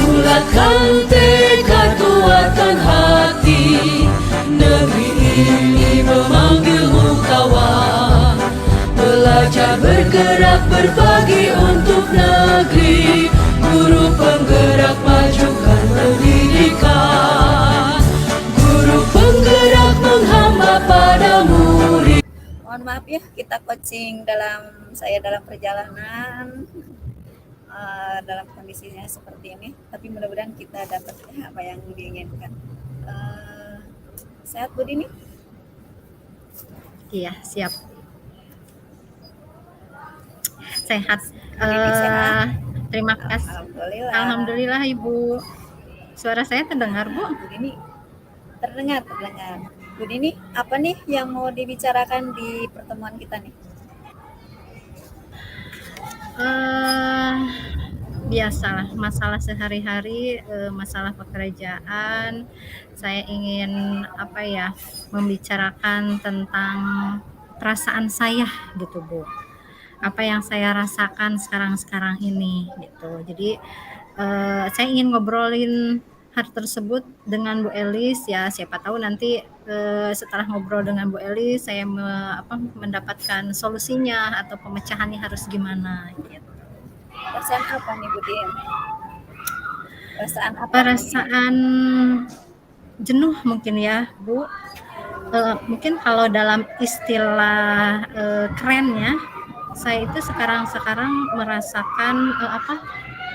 Bulatkan tekad, kuatkan hati, negeri ini memanggilmu kawan. Belajar bergerak berbagi untuk negeri, guru penggerak majukan pendidikan, guru penggerak menghamba pada murid. Mohon maaf ya, kita coaching dalam perjalanan dalam kondisinya seperti ini, tapi mudah-mudahan kita dapat apa yang diinginkan. Sehat Bu Dini? Iya, siap. Sehat. Sehat? Terima kasih. Alhamdulillah Ibu. Suara saya terdengar Bu? Bu Dini terdengar. Bu Dini, apa nih yang mau dibicarakan di pertemuan kita nih? Biasalah masalah sehari-hari, masalah pekerjaan. Saya ingin membicarakan tentang perasaan saya gitu Bu, apa yang saya rasakan sekarang ini gitu. Jadi saya ingin ngobrolin hal tersebut dengan Bu Elis ya, siapa tahu nanti setelah ngobrol dengan Bu Elis saya mendapatkan solusinya atau pemecahannya harus gimana gitu. Perasaan apa nih Bu Din? Perasaan jenuh mungkin ya Bu. Mungkin kalau dalam istilah kerennya, saya itu sekarang merasakan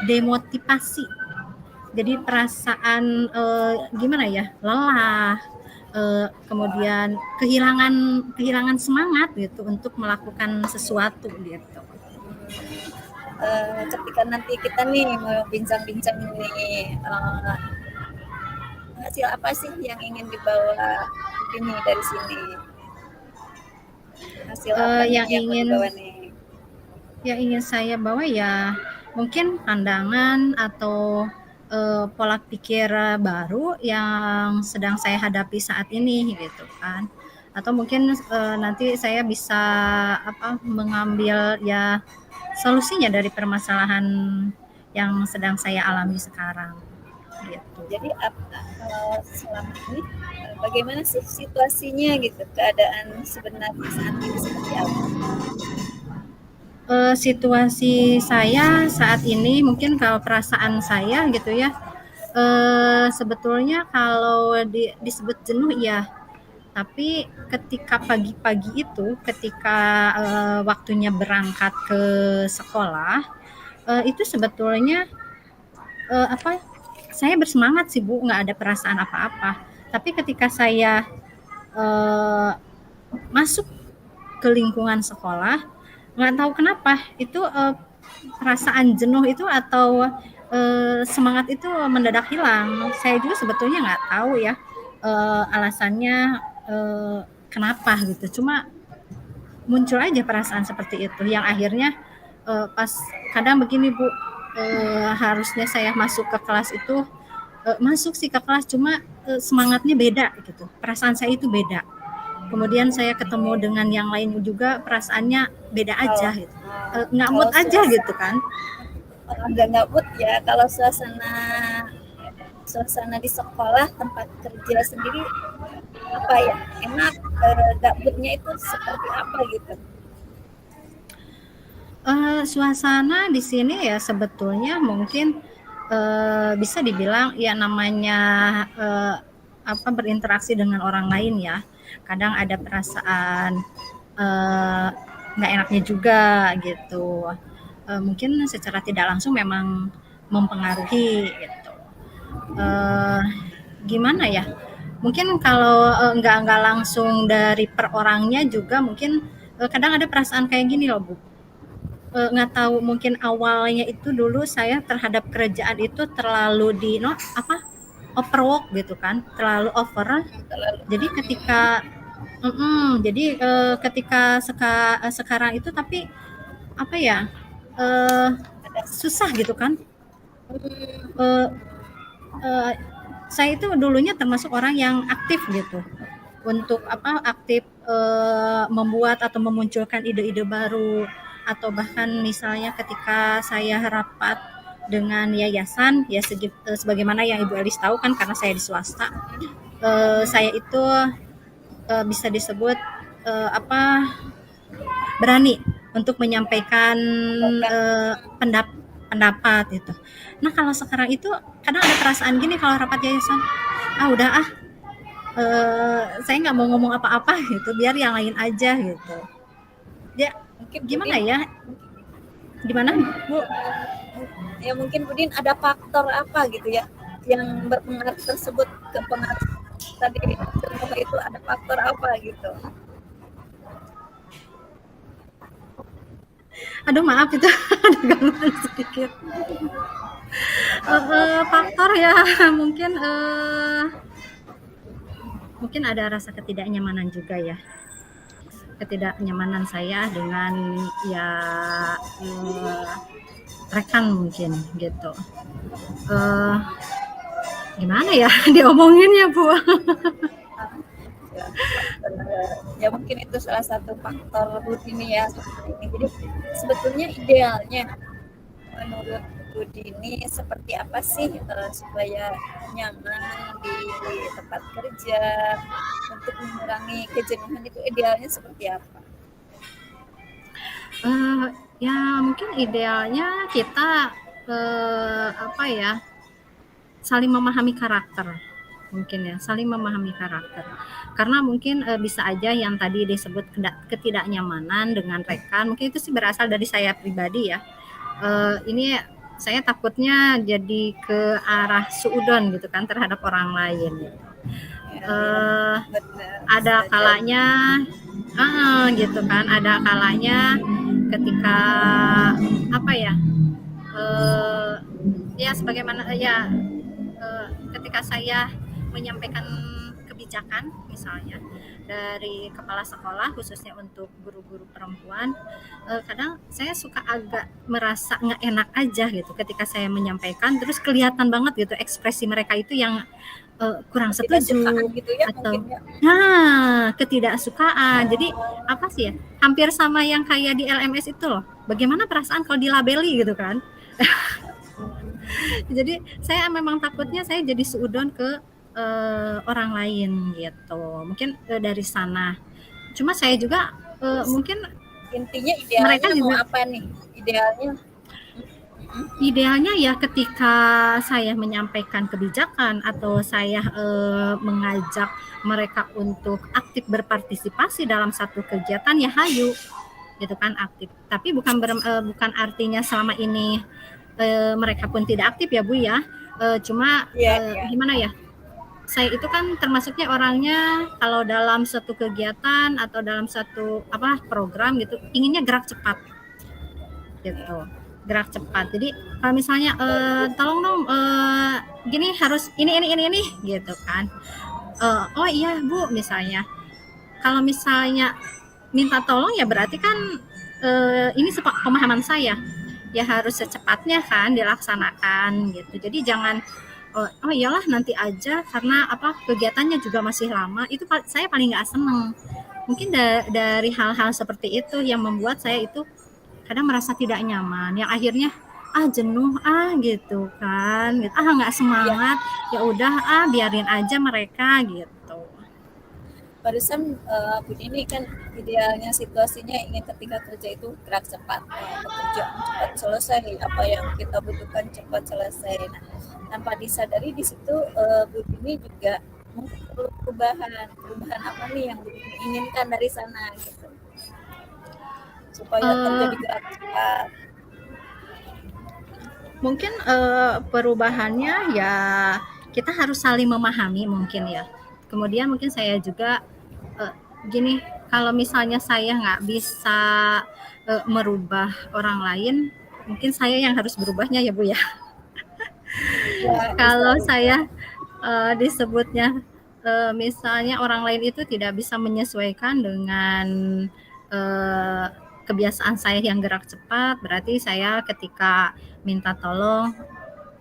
demotivasi. Jadi perasaan lelah, kemudian kehilangan semangat gitu untuk melakukan sesuatu gitu. Ketika nanti kita nih mau bincang-bincang nih, hasil apa sih yang ingin dibawa ini dari sini? Hasil apa yang ingin saya bawa ya mungkin pandangan atau pola pikir baru yang sedang saya hadapi saat ini gitu kan, atau mungkin nanti saya bisa mengambil ya solusinya dari permasalahan yang sedang saya alami sekarang gitu. Jadi selama ini bagaimana sih situasinya gitu, keadaan sebenarnya saat ini seperti apa? Situasi saya saat ini mungkin kalau perasaan saya gitu ya, sebetulnya kalau disebut jenuh ya, tapi ketika pagi-pagi itu ketika waktunya berangkat ke sekolah, itu sebetulnya saya bersemangat sih Bu, nggak ada perasaan apa-apa. Tapi ketika saya masuk ke lingkungan sekolah, nggak tahu kenapa itu perasaan jenuh itu atau semangat itu mendadak hilang. Saya juga sebetulnya nggak tahu ya alasannya kenapa gitu. Cuma muncul aja perasaan seperti itu yang akhirnya pas kadang begini Bu, harusnya saya masuk ke kelas itu masuk sih ke kelas, cuma semangatnya beda gitu, perasaan saya itu beda. Kemudian saya ketemu dengan yang lain juga perasaannya beda aja gitu, nggak mood aja gitu kan. Nggak mood ya, kalau suasana di sekolah tempat kerja sendiri apa ya, enak, nggak moodnya itu seperti apa gitu? Suasana di sini ya sebetulnya mungkin bisa dibilang ya namanya berinteraksi dengan orang lain ya, kadang ada perasaan nggak enaknya juga gitu, mungkin secara tidak langsung memang mempengaruhi gitu. Gimana ya, mungkin kalau nggak langsung dari per orangnya juga mungkin kadang ada perasaan kayak gini loh Bu, nggak tahu mungkin awalnya itu dulu saya terhadap kerjaan itu terlalu overwork gitu kan, terlalu over. Jadi ketika sekarang itu tapi susah gitu kan, saya itu dulunya termasuk orang yang aktif gitu untuk aktif membuat atau memunculkan ide-ide baru, atau bahkan misalnya ketika saya rapat dengan yayasan ya sebagaimana yang Ibu Elis tahu kan, karena saya di swasta, saya itu bisa disebut berani untuk menyampaikan pendapat itu. Nah kalau sekarang itu kadang ada perasaan gini kalau rapat yayasan, udah saya nggak mau ngomong apa-apa gitu, biar yang lain aja gitu. Ya Mungkin gimana Budin, ya? Gimana Bu? ya mungkin Budin ada faktor apa gitu ya yang berpengaruh tersebut ke pengaruh tadi itu, ada faktor apa gitu? Aduh maaf itu ada gangguan sedikit. Faktor ya mungkin mungkin ada rasa ketidaknyamanan juga ya, ketidaknyamanan saya dengan ya rekan mungkin gitu. Gimana ya diomongin ya Bu? Ya mungkin itu salah satu faktor Budini ya seperti ini. Jadi sebetulnya idealnya menurut Budini seperti apa sih supaya nyaman di tempat kerja, untuk mengurangi kejenuhan itu idealnya seperti apa? Ya mungkin idealnya kita saling memahami karakter, mungkin ya, saling memahami karakter. Karena mungkin bisa aja yang tadi disebut ketidaknyamanan dengan rekan, mungkin itu sih berasal dari saya pribadi ya. Ini saya takutnya jadi ke arah suudon gitu kan terhadap orang lain. Ada kalanya gitu kan, ada kalanya ketika ya sebagaimana ketika saya menyampaikan kebijakan misalnya dari kepala sekolah khususnya untuk guru-guru perempuan, kadang saya suka agak merasa nggak enak aja gitu ketika saya menyampaikan, terus kelihatan banget gitu ekspresi mereka itu yang kurang setuju gitu ya, atau ya. Ketidaksukaan. Jadi apa sih ya, hampir sama yang kayak di LMS itu loh, bagaimana perasaan kalau dilabeli gitu kan. Jadi saya memang takutnya saya jadi suudon ke orang lain gitu, mungkin dari sana. Cuma saya juga mungkin intinya idealnya mereka juga, mau apa nih idealnya ya ketika saya menyampaikan kebijakan atau saya mengajak mereka untuk aktif berpartisipasi dalam satu kegiatan, ya hayu gitu kan, aktif. Tapi bukan artinya selama ini mereka pun tidak aktif ya Bu ya. Cuma gimana ya, saya itu kan termasuknya orangnya kalau dalam satu kegiatan atau dalam satu program gitu, inginnya gerak cepat gitu, gerak cepat. Jadi kalau misalnya tolong dong gini harus ini gitu kan, oh iya Bu misalnya, kalau misalnya minta tolong ya berarti kan ini pemahaman saya ya harus secepatnya kan dilaksanakan gitu. Jadi jangan oh iyalah nanti aja karena kegiatannya juga masih lama. Itu saya paling nggak seneng. Mungkin dari hal-hal seperti itu yang membuat saya itu kadang merasa tidak nyaman, yang akhirnya jenuh gitu kan gitu, nggak semangat, ya udah biarin aja mereka gitu. Barusan ini kan idealnya situasinya ingin ketika kerja itu gerak cepat, pekerjaan cepat selesai, apa yang kita butuhkan cepat selesai. Nah, tanpa disadari di situ ini juga mungkin perlu perubahan apa nih yang diinginkan dari sana gitu, supaya terjadi gerak cepat. Mungkin perubahannya ya kita harus saling memahami mungkin ya. Kemudian mungkin saya juga gini, kalau misalnya saya nggak bisa merubah orang lain, mungkin saya yang harus berubahnya ya Bu ya. Kalau saya disebutnya misalnya orang lain itu tidak bisa menyesuaikan dengan kebiasaan saya yang gerak cepat, berarti saya ketika minta tolong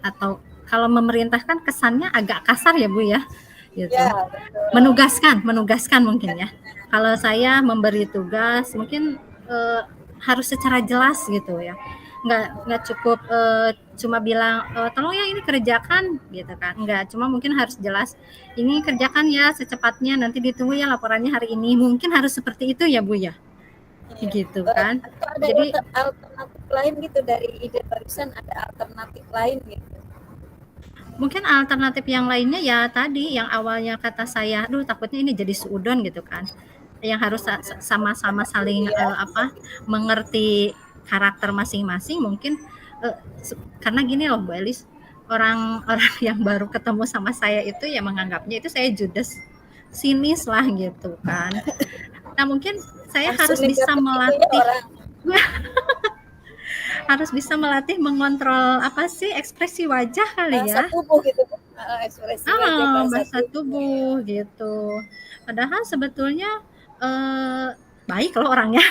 atau kalau memerintahkan kesannya agak kasar ya Bu ya, gitu. Ya, betul. Menugaskan mungkin ya. Kalau saya memberi tugas mungkin harus secara jelas gitu ya. Nggak cukup cuma bilang tolong ya ini kerjakan gitu kan. Nggak, cuma mungkin harus jelas ini kerjakan ya secepatnya, nanti ditunggu ya laporannya hari ini. Mungkin harus seperti itu ya Bu ya. Iya. Gitu kan. Atau ada Jadi alternatif lain gitu dari ide barusan, ada alternatif lain gitu. mungkin alternatif yang lainnya ya tadi yang awalnya kata saya, aduh takutnya ini jadi seudon gitu kan. Yang harus sama-sama saling mengerti karakter masing-masing mungkin karena gini loh Bu Elis, orang-orang yang baru ketemu sama saya itu ya menganggapnya itu saya judes, sinis lah gitu kan. Nah mungkin saya harus bisa melatih harus bisa melatih mengontrol ekspresi wajah kali ya. Bahasa tubuh gitu. Ekspresi wajah, bahasa tubuh gitu. Padahal sebetulnya baik loh orangnya.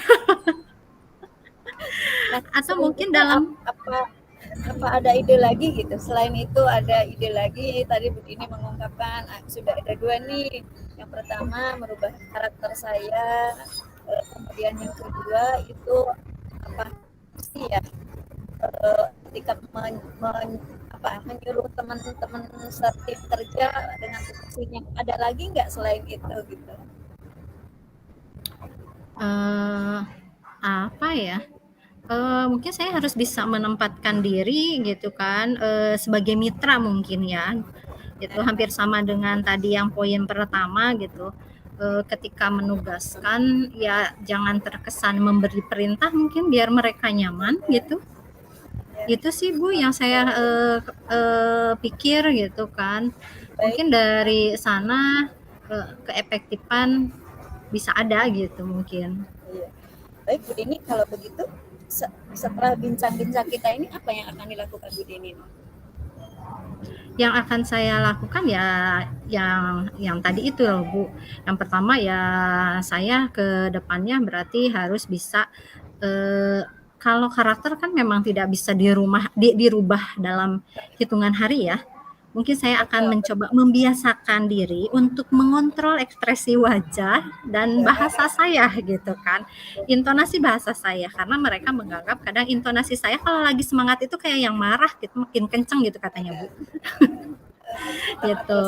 Nah, atau mungkin dalam apa ada ide lagi gitu, selain itu ada ide lagi. Tadi Bu Dini mengungkapkan sudah ada 2 nih. Yang pertama merubah karakter saya, kemudian yang kedua itu apa sih ya, ketika menyuruh teman-teman setim kerja dengan tugasnya. Ada lagi nggak selain itu gitu? Apa ya? Mungkin saya harus bisa menempatkan diri gitu kan, sebagai mitra mungkin ya. Itu hampir sama dengan tadi yang poin pertama gitu. Ketika menugaskan ya jangan terkesan memberi perintah, mungkin biar mereka nyaman gitu. Itu sih Bu yang saya pikir gitu kan. Mungkin dari sana keefektifan bisa ada gitu mungkin. Iya. Baik Bu Dini, kalau begitu setelah bincang-bincang kita ini apa yang akan dilakukan Bu Dini? Yang akan saya lakukan ya yang tadi itu loh Bu. Yang pertama ya saya ke depannya berarti harus bisa kalau karakter kan memang tidak bisa dirubah dalam hitungan hari ya. Mungkin saya akan mencoba membiasakan diri untuk mengontrol ekspresi wajah dan bahasa saya gitu kan. Intonasi bahasa saya, karena mereka menganggap kadang intonasi saya kalau lagi semangat itu kayak yang marah gitu, makin kenceng gitu katanya Bu. Gitu.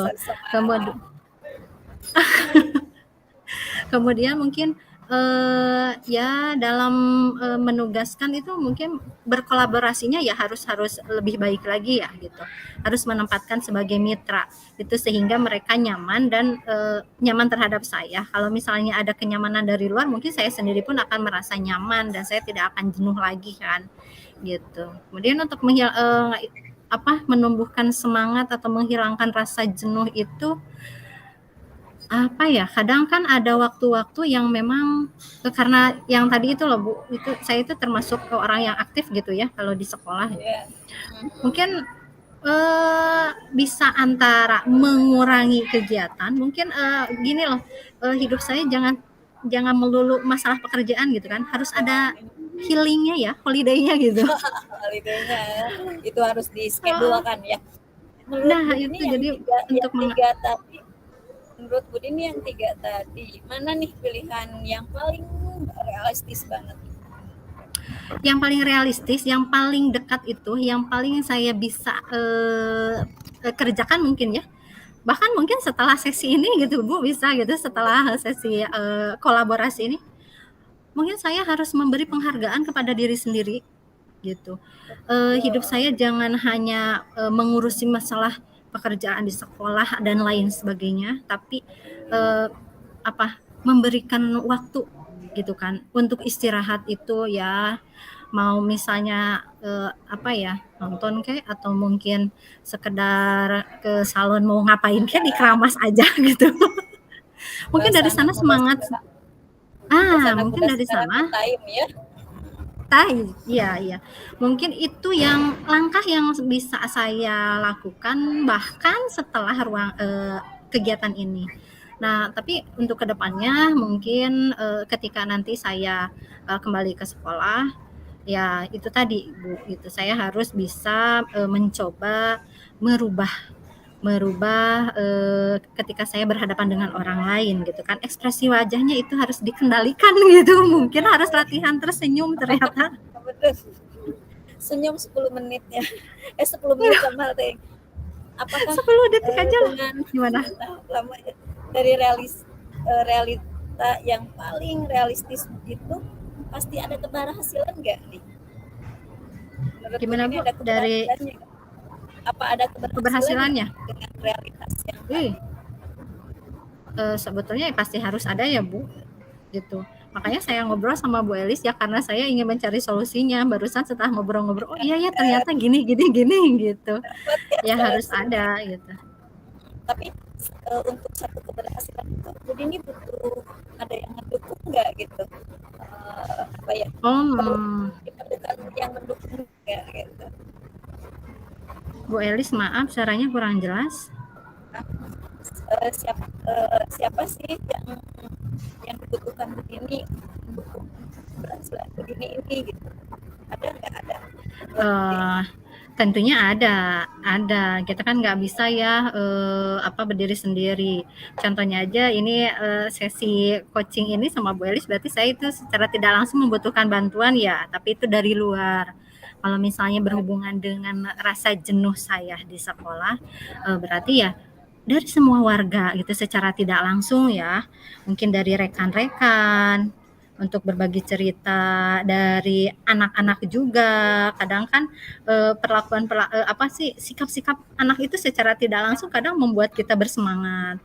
Kemudian mungkin ya dalam menugaskan itu mungkin berkolaborasinya ya harus lebih baik lagi ya gitu. Harus menempatkan sebagai mitra itu sehingga mereka nyaman dan nyaman terhadap saya. Kalau misalnya ada kenyamanan dari luar, mungkin saya sendiri pun akan merasa nyaman dan saya tidak akan jenuh lagi kan gitu. Kemudian untuk menumbuhkan semangat atau menghilangkan rasa jenuh itu kadang kan ada waktu-waktu yang memang karena yang tadi itu loh Bu, itu saya itu termasuk orang yang aktif gitu ya kalau di sekolah. Mungkin bisa antara mengurangi kegiatan, mungkin gini loh, hidup saya jangan melulu masalah pekerjaan gitu kan, harus ada healingnya ya, holiday-nya gitu. Holiday-nya itu harus di-schedulekan ya. Nah itu jadi untuk menurut Bu Dini yang 3 tadi, mana nih pilihan yang paling realistis banget? Yang paling realistis, yang paling dekat itu, yang paling saya bisa kerjakan mungkin ya. Bahkan mungkin setelah sesi ini gitu Bu, bisa gitu setelah sesi kolaborasi ini. Mungkin saya harus memberi penghargaan kepada diri sendiri gitu. Hidup saya jangan hanya mengurusi masalah pekerjaan di sekolah dan lain sebagainya, tapi memberikan waktu gitu kan untuk istirahat itu ya, mau misalnya nonton kayak atau mungkin sekedar ke salon mau ngapain kayak di keramas aja gitu. Mungkin dari sana semangat mungkin dari sana iya. Mungkin itu yang langkah yang bisa saya lakukan bahkan setelah kegiatan ini. Nah, tapi untuk kedepannya mungkin ketika nanti saya kembali ke sekolah, Ya itu tadi Bu, gitu. Saya harus bisa mencoba merubah merubah ketika saya berhadapan dengan orang lain gitu kan, ekspresi wajahnya itu harus dikendalikan gitu, mungkin harus latihan tersenyum ternyata. Betul. Senyum 10 menit ya. 10 menit sama deh. Apakah 10 detik aja lah. dengan Gimana? lama dari realita yang paling realistis itu pasti ada keberhasilan nggak nih? Menurut Gimana ini Bu? ada Dari keberhasilannya nggak? Apa ada keberhasilannya? dengan realitas yang Wih, sebetulnya pasti harus ada ya Bu, gitu. Makanya saya ngobrol sama Bu Elis ya karena saya ingin mencari solusinya. Barusan setelah ngobrol-ngobrol, oh iya ya ternyata gini gini gini gitu. Ya harus ada gitu. tapi untuk satu keberhasilan itu jadi ini butuh ada yang mendukung nggak gitu, apa ya, diperlukan yang mendukung nggak gitu. Bu Elis maaf suaranya kurang jelas. Siapa sih yang dibutuhkan begini untuk keberhasilan begini ini gitu, ada nggak ada? Tentunya ada. Kita kan nggak bisa ya berdiri sendiri. Contohnya aja ini sesi coaching ini sama Bu Elis, berarti saya itu secara tidak langsung membutuhkan bantuan ya, tapi itu dari luar. Kalau misalnya berhubungan dengan rasa jenuh saya di sekolah, berarti ya dari semua warga gitu secara tidak langsung ya, mungkin dari rekan-rekan untuk berbagi cerita, dari anak-anak juga kadang kan sikap-sikap anak itu secara tidak langsung kadang membuat kita bersemangat.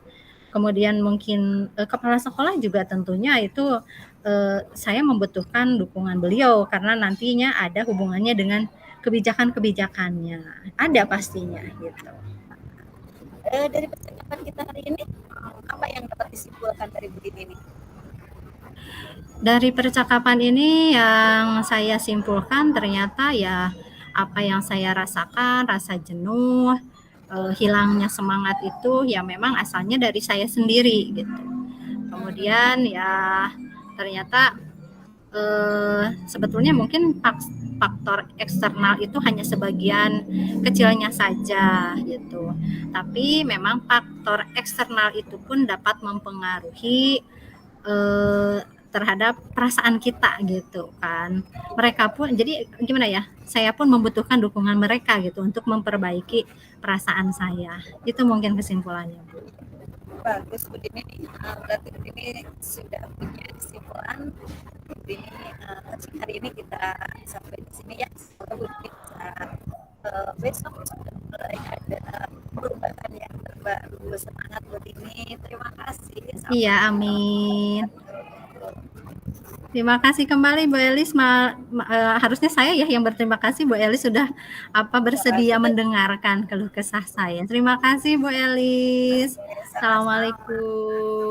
Kemudian mungkin kepala sekolah juga tentunya itu saya membutuhkan dukungan beliau karena nantinya ada hubungannya dengan kebijakan-kebijakannya, ada pastinya gitu. Dari percakapan kita hari ini, apa yang dapat disimpulkan dari begini nih? Dari percakapan ini yang saya simpulkan ternyata ya apa yang saya rasakan, rasa jenuh, hilangnya semangat itu ya memang asalnya dari saya sendiri gitu. Kemudian ya ternyata sebetulnya mungkin faktor eksternal itu hanya sebagian kecilnya saja gitu. Tapi memang faktor eksternal itu pun dapat mempengaruhi terhadap perasaan kita gitu kan. Mereka pun jadi gimana ya? Saya pun membutuhkan dukungan mereka gitu untuk memperbaiki perasaan saya. Itu mungkin kesimpulannya, Bu. Bagus Bu Dini nih, berarti Bu Dini sudah punya kesimpulan. Bu Dini hari ini kita sampai di sini ya. Semoga Bu Dini bisa besok sudah mulai ada perubahan yang terbaru. Semangat Bu Dini. Terima kasih. Iya, amin. Terima kasih kembali Bu Elis. Harusnya saya ya yang berterima kasih Bu Elis sudah bersedia mendengarkan keluh kesah saya. Terima kasih Bu Elis. Assalamualaikum.